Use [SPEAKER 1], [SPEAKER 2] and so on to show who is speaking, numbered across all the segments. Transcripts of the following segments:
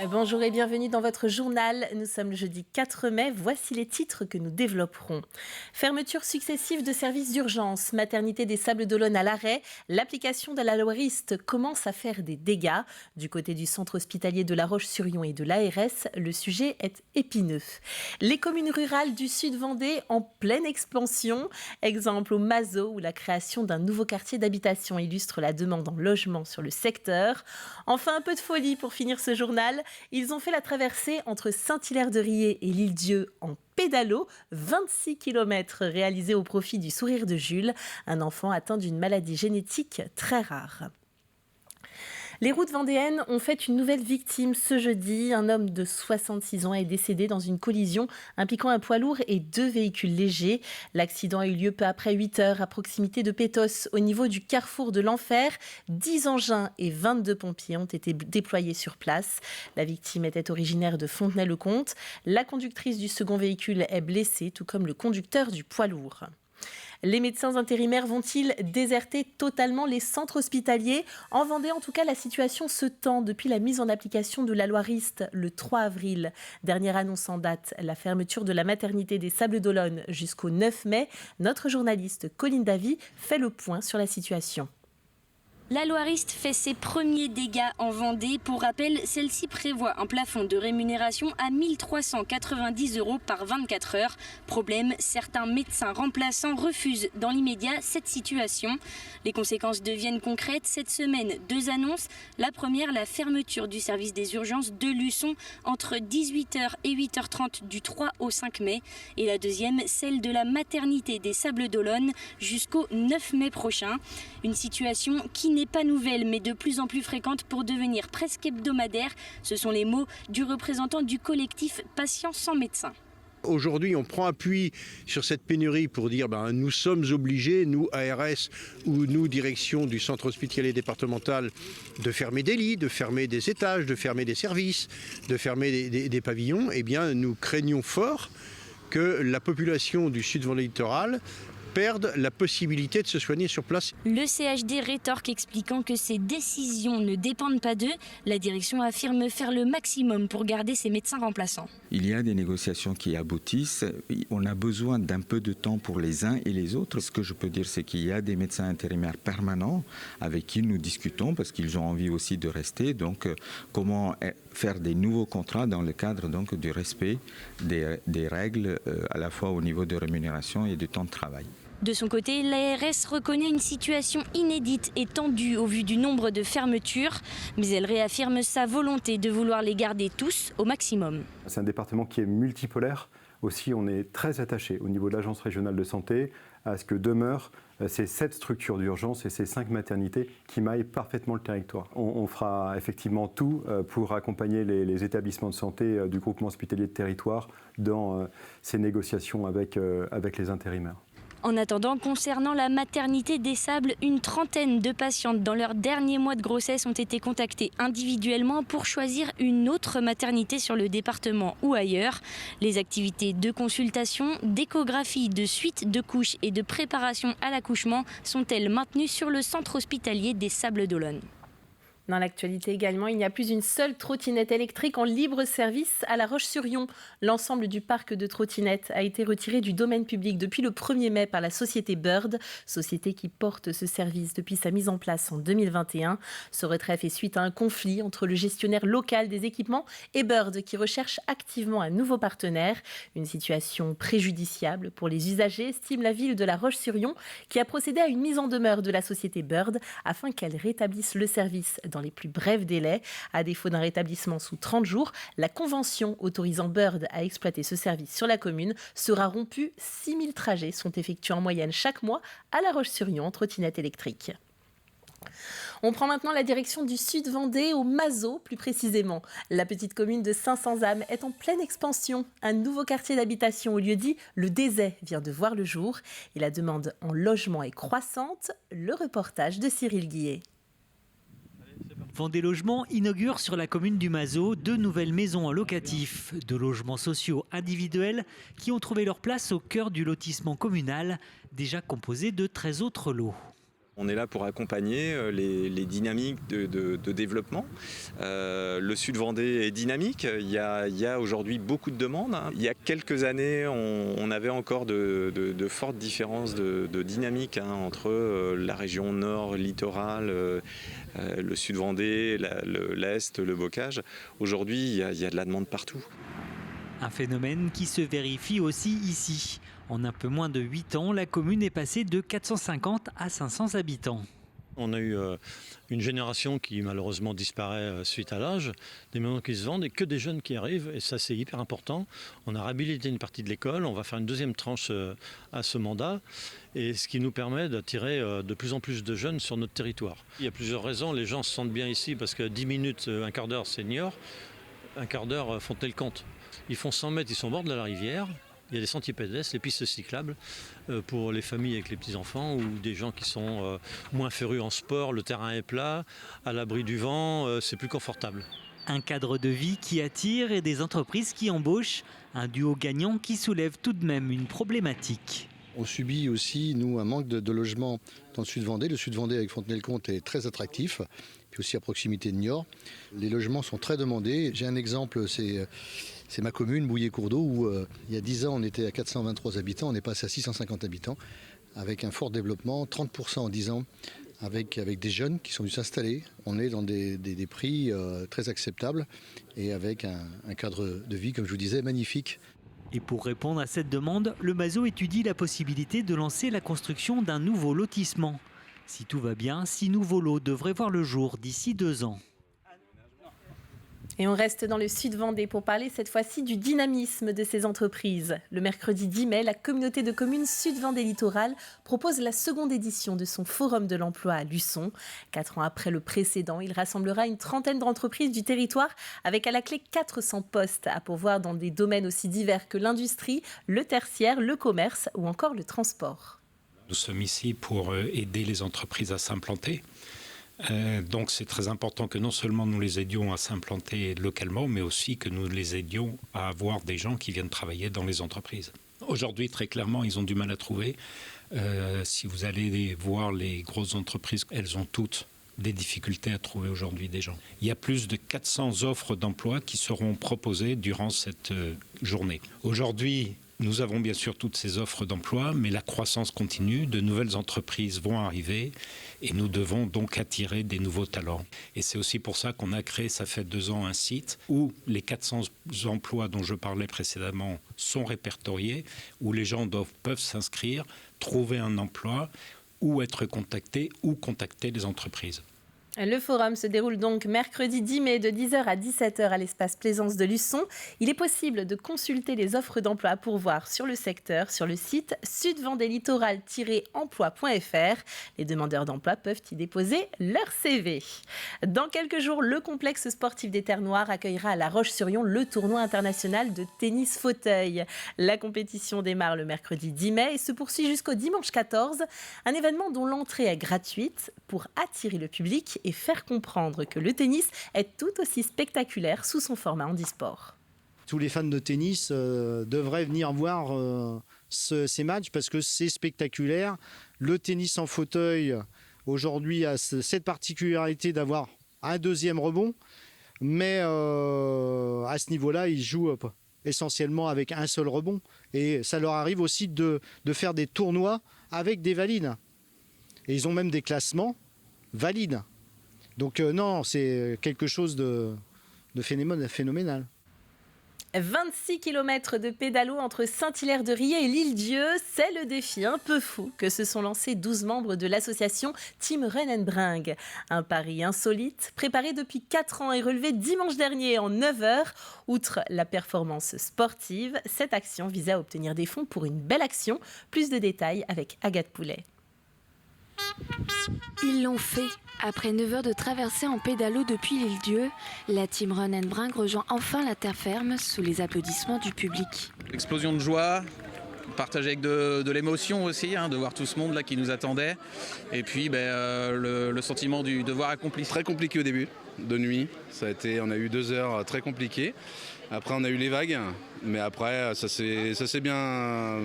[SPEAKER 1] Bonjour et bienvenue dans votre journal. Nous sommes le jeudi 4 mai. Voici les titres que nous développerons. Fermeture successive de services d'urgence, maternité des Sables-d'Olonne à l'arrêt. L'application de la loi Rist commence à faire des dégâts. Du côté du centre hospitalier de La Roche-sur-Yon et de l'ARS, le sujet est épineux. Les communes rurales du sud Vendée en pleine expansion. Exemple au Mazo où la création d'un nouveau quartier d'habitation illustre la demande en logement sur le secteur. Enfin, un peu de folie pour finir ce journal. Ils ont fait la traversée entre Saint-Hilaire-de-Riez et l'Île-Dieu en pédalo, 26 km réalisés au profit du Sourire de Jules, un enfant atteint d'une maladie génétique très rare. Les routes vendéennes ont fait une nouvelle victime ce jeudi. Un homme de 66 ans est décédé dans une collision impliquant un poids lourd et 2 véhicules légers. L'accident a eu lieu peu après 8 heures à proximité de Pétos, au niveau du carrefour de l'Enfer. 10 engins et 22 pompiers ont été déployés sur place. La victime était originaire de Fontenay-le-Comte. La conductrice du second véhicule est blessée, tout comme le conducteur du poids lourd. Les médecins intérimaires vont-ils déserter totalement les centres hospitaliers ? En Vendée, en tout cas, la situation se tend depuis la mise en application de la loi Rist le 3 avril. Dernière annonce en date, la fermeture de la maternité des Sables-d'Olonne jusqu'au 9 mai. Notre journaliste Colline Davy fait le point sur la situation.
[SPEAKER 2] La loi Rist fait ses premiers dégâts en Vendée. Pour rappel, celle-ci prévoit un plafond de rémunération à 1 390 € par 24 heures. Problème, certains médecins remplaçants refusent dans l'immédiat cette situation. Les conséquences deviennent concrètes. Cette semaine, 2 annonces. La première, la fermeture du service des urgences de Luçon entre 18 h et 8 h 30 du 3 au 5 mai. Et la deuxième, celle de la maternité des Sables-d'Olonne jusqu'au 9 mai prochain. Une situation qui n'est pas nouvelle mais de plus en plus fréquente pour devenir presque hebdomadaire. Ce sont les mots du représentant du collectif Patients sans médecin.
[SPEAKER 3] Aujourd'hui, on prend appui sur cette pénurie pour dire nous sommes obligés, nous ARS ou nous direction du centre hospitalier départemental, de fermer des lits, de fermer des étages, de fermer des services, de fermer des pavillons. Eh bien, nous craignons fort que la population du Sud-Vendée littoral perdent la possibilité de se soigner sur place.
[SPEAKER 2] Le CHD rétorque expliquant que ces décisions ne dépendent pas d'eux. La direction affirme faire le maximum pour garder ses médecins remplaçants.
[SPEAKER 4] Il y a des négociations qui aboutissent. On a besoin d'un peu de temps pour les uns et les autres. Ce que je peux dire, c'est qu'il y a des médecins intérimaires permanents avec qui nous discutons parce qu'ils ont envie aussi de rester. Donc, comment faire des nouveaux contrats dans le cadre donc, du respect des règles à la fois au niveau de rémunération et du temps de travail.
[SPEAKER 2] De son côté, l'ARS reconnaît une situation inédite et tendue au vu du nombre de fermetures, mais elle réaffirme sa volonté de vouloir les garder tous au maximum.
[SPEAKER 5] C'est un département qui est multipolaire. Aussi, on est très attaché au niveau de l'Agence régionale de santé à ce que demeurent ces 7 structures d'urgence et ces 5 maternités qui maillent parfaitement le territoire. On fera effectivement tout pour accompagner les établissements de santé du groupement hospitalier de territoire dans ces négociations avec les intérimaires.
[SPEAKER 2] En attendant, concernant la maternité des Sables, une trentaine de patientes dans leurs derniers mois de grossesse ont été contactées individuellement pour choisir une autre maternité sur le département ou ailleurs. Les activités de consultation, d'échographie, de suite de couches et de préparation à l'accouchement sont-elles maintenues sur le centre hospitalier des Sables-d'Olonne.
[SPEAKER 1] Dans l'actualité également, il n'y a plus une seule trottinette électrique en libre service à La Roche-sur-Yon. L'ensemble du parc de trottinettes a été retiré du domaine public depuis le 1er mai par la société Bird, société qui porte ce service depuis sa mise en place en 2021. Ce retrait fait suite à un conflit entre le gestionnaire local des équipements et Bird qui recherche activement un nouveau partenaire. Une situation préjudiciable pour les usagers, estime la ville de La Roche-sur-Yon qui a procédé à une mise en demeure de la société Bird afin qu'elle rétablisse le service dans les plus brefs délais. À défaut d'un rétablissement sous 30 jours, la convention autorisant Bird à exploiter ce service sur la commune sera rompue. 6000 trajets sont effectués en moyenne chaque mois à La Roche-sur-Yon en trottinette électrique. On prend maintenant la direction du Sud-Vendée, au Mazo plus précisément. La petite commune de 500 âmes est en pleine expansion. Un nouveau quartier d'habitation au lieu-dit Le Dézet vient de voir le jour et la demande en logement est croissante. Le reportage de Cyril Guillet.
[SPEAKER 6] Vendée Logement inaugure sur la commune du Mazo 2 nouvelles maisons en locatif, de logements sociaux individuels qui ont trouvé leur place au cœur du lotissement communal, déjà composé de 13 autres lots.
[SPEAKER 7] On est là pour accompagner les dynamiques de développement. Le Sud Vendée est dynamique. Il y a aujourd'hui beaucoup de demandes. Il y a quelques années, on avait encore de fortes différences de dynamique entre la région nord, littorale, le Sud Vendée, l'Est, le Bocage. Aujourd'hui, il y a de la demande partout.
[SPEAKER 6] Un phénomène qui se vérifie aussi ici. En un peu moins de 8 ans, la commune est passée de 450 à 500 habitants.
[SPEAKER 8] On a eu une génération qui malheureusement disparaît suite à l'âge, des maisons qui se vendent et que des jeunes qui arrivent, et ça c'est hyper important. On a réhabilité une partie de l'école, on va faire une deuxième tranche à ce mandat, et ce qui nous permet d'attirer de plus en plus de jeunes sur notre territoire. Il y a plusieurs raisons, les gens se sentent bien ici parce que 10 minutes, un quart d'heure c'est Niort, un quart d'heure Fontenay-le-Comte. Ils font 100 mètres, ils sont au bord de la rivière. Il y a des sentiers pédestres, les pistes cyclables pour les familles avec les petits-enfants ou des gens qui sont moins férus en sport. Le terrain est plat, à l'abri du vent, c'est plus confortable.
[SPEAKER 6] Un cadre de vie qui attire et des entreprises qui embauchent. Un duo gagnant qui soulève tout de même une problématique.
[SPEAKER 9] On subit aussi, nous, un manque de logements dans le Sud Vendée. Le Sud Vendée avec Fontenay-le-Comte est très attractif, puis aussi à proximité de Niort. Les logements sont très demandés. J'ai un exemple, c'est ma commune, Bouillé-Cours-d'Eau, où il y a 10 ans, on était à 423 habitants, on est passé à 650 habitants, avec un fort développement, 30% en 10 ans, avec des jeunes qui sont venus s'installer. On est dans des prix très acceptables et avec un cadre de vie, comme je vous disais, magnifique.
[SPEAKER 6] Et pour répondre à cette demande, le Mazo étudie la possibilité de lancer la construction d'un nouveau lotissement. Si tout va bien, 6 nouveaux lots devraient voir le jour d'ici 2 ans.
[SPEAKER 1] Et on reste dans le Sud Vendée pour parler cette fois-ci du dynamisme de ces entreprises. Le mercredi 10 mai, la communauté de communes Sud Vendée Littoral propose la seconde édition de son Forum de l'emploi à Luçon. 4 ans après le précédent, il rassemblera une trentaine d'entreprises du territoire avec à la clé 400 postes à pourvoir dans des domaines aussi divers que l'industrie, le tertiaire, le commerce ou encore le transport.
[SPEAKER 10] Nous sommes ici pour aider les entreprises à s'implanter. Donc c'est très important que non seulement nous les aidions à s'implanter localement, mais aussi que nous les aidions à avoir des gens qui viennent travailler dans les entreprises. Aujourd'hui, très clairement, ils ont du mal à trouver. Si vous allez voir les grosses entreprises, elles ont toutes des difficultés à trouver aujourd'hui des gens. Il y a plus de 400 offres d'emploi qui seront proposées durant cette journée. Aujourd'hui, nous avons bien sûr toutes ces offres d'emploi, mais la croissance continue, de nouvelles entreprises vont arriver et nous devons donc attirer des nouveaux talents. Et c'est aussi pour ça qu'on a créé, ça fait 2 ans, un site où les 400 emplois dont je parlais précédemment sont répertoriés, où les gens peuvent s'inscrire, trouver un emploi ou être contactés ou contacter les entreprises.
[SPEAKER 1] Le forum se déroule donc mercredi 10 mai de 10h à 17h à l'espace Plaisance de Luçon. Il est possible de consulter les offres d'emploi à pourvoir sur le secteur sur le site sudvendelittoral-emploi.fr. Les demandeurs d'emploi peuvent y déposer leur CV. Dans quelques jours, le complexe sportif des Terres Noires accueillera à La Roche-sur-Yon le tournoi international de tennis fauteuil. La compétition démarre le mercredi 10 mai et se poursuit jusqu'au dimanche 14. Un événement dont l'entrée est gratuite pour attirer le public et faire comprendre que le tennis est tout aussi spectaculaire sous son format handisport.
[SPEAKER 11] Tous les fans de tennis devraient venir voir ces matchs parce que c'est spectaculaire. Le tennis en fauteuil, aujourd'hui, a cette particularité d'avoir un deuxième rebond, mais à ce niveau-là, ils jouent essentiellement avec un seul rebond. Et ça leur arrive aussi de faire des tournois avec des valides. Et ils ont même des classements valides. Donc non, c'est quelque chose de phénoménal.
[SPEAKER 1] 26 km de pédalo entre Saint-Hilaire-de-Riez et l'Île-Dieu, c'est le défi un peu fou que se sont lancés 12 membres de l'association Team Run & Bring. Un pari insolite, préparé depuis 4 ans et relevé dimanche dernier en 9 heures. Outre la performance sportive, cette action visait à obtenir des fonds pour une belle action. Plus de détails avec Agathe Poulet.
[SPEAKER 12] Ils l'ont fait. Après 9 heures de traversée en pédalo depuis l'Île-Dieu, la team Run & Bring rejoint enfin la terre ferme sous les applaudissements du public.
[SPEAKER 13] Explosion de joie, partager avec de l'émotion aussi, de voir tout ce monde là qui nous attendait. Et puis le sentiment du devoir accompli.
[SPEAKER 14] Très compliqué au début, de nuit. On a eu 2 heures très compliquées. Après, on a eu les vagues, mais après, ça s'est bien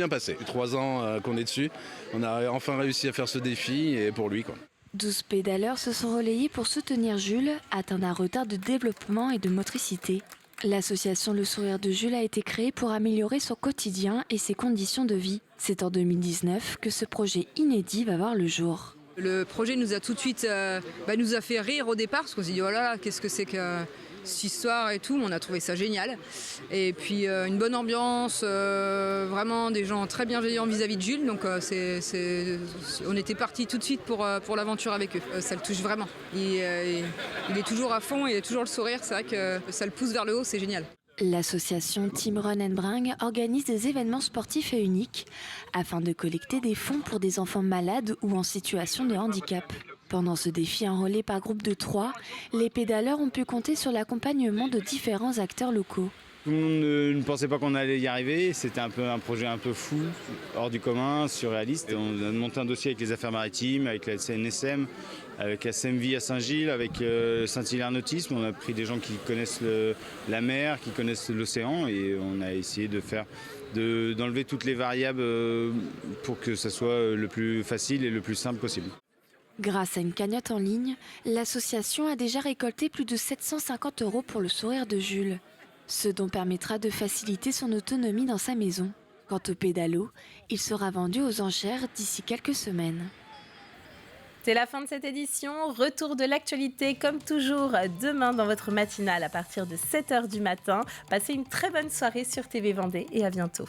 [SPEAKER 14] passé. 3 ans qu'on est dessus, on a enfin réussi à faire ce défi et pour lui, quoi.
[SPEAKER 12] 12 pédaleurs se sont relayés pour soutenir Jules, atteint d'un retard de développement et de motricité. L'association Le Sourire de Jules a été créée pour améliorer son quotidien et ses conditions de vie. C'est en 2019 que ce projet inédit va voir le jour.
[SPEAKER 15] Le projet nous a tout de suite nous a fait rire au départ, parce qu'on s'est dit, oh là là, qu'est-ce que c'est que cette histoire et tout. On a trouvé ça génial. Et puis une bonne ambiance, vraiment des gens très bienveillants vis-à-vis de Jules. Donc on était partis tout de suite pour l'aventure avec eux. Ça le touche vraiment. Il est toujours à fond, il a toujours le sourire. C'est vrai que ça le pousse vers le haut, c'est génial.
[SPEAKER 12] L'association Team Run and Bring organise des événements sportifs et uniques afin de collecter des fonds pour des enfants malades ou en situation de handicap. Pendant ce défi enrôlé par groupe de 3, les pédaleurs ont pu compter sur l'accompagnement de différents acteurs locaux.
[SPEAKER 16] Tout le monde ne pensait pas qu'on allait y arriver, c'était un projet un peu fou, hors du commun, surréaliste. Et on a monté un dossier avec les affaires maritimes, avec la CNSM, avec la SEMVI à Saint-Gilles, avec Saint-Hilaire Nautisme. On a pris des gens qui connaissent la mer, qui connaissent l'océan et on a essayé d'enlever toutes les variables pour que ça soit le plus facile et le plus simple possible.
[SPEAKER 12] Grâce à une cagnotte en ligne, l'association a déjà récolté plus de 750 € pour le sourire de Jules. Ce don permettra de faciliter son autonomie dans sa maison. Quant au pédalo, il sera vendu aux enchères d'ici quelques semaines.
[SPEAKER 1] C'est la fin de cette édition. Retour de l'actualité comme toujours demain dans votre matinale à partir de 7h du matin. Passez une très bonne soirée sur TV Vendée et à bientôt.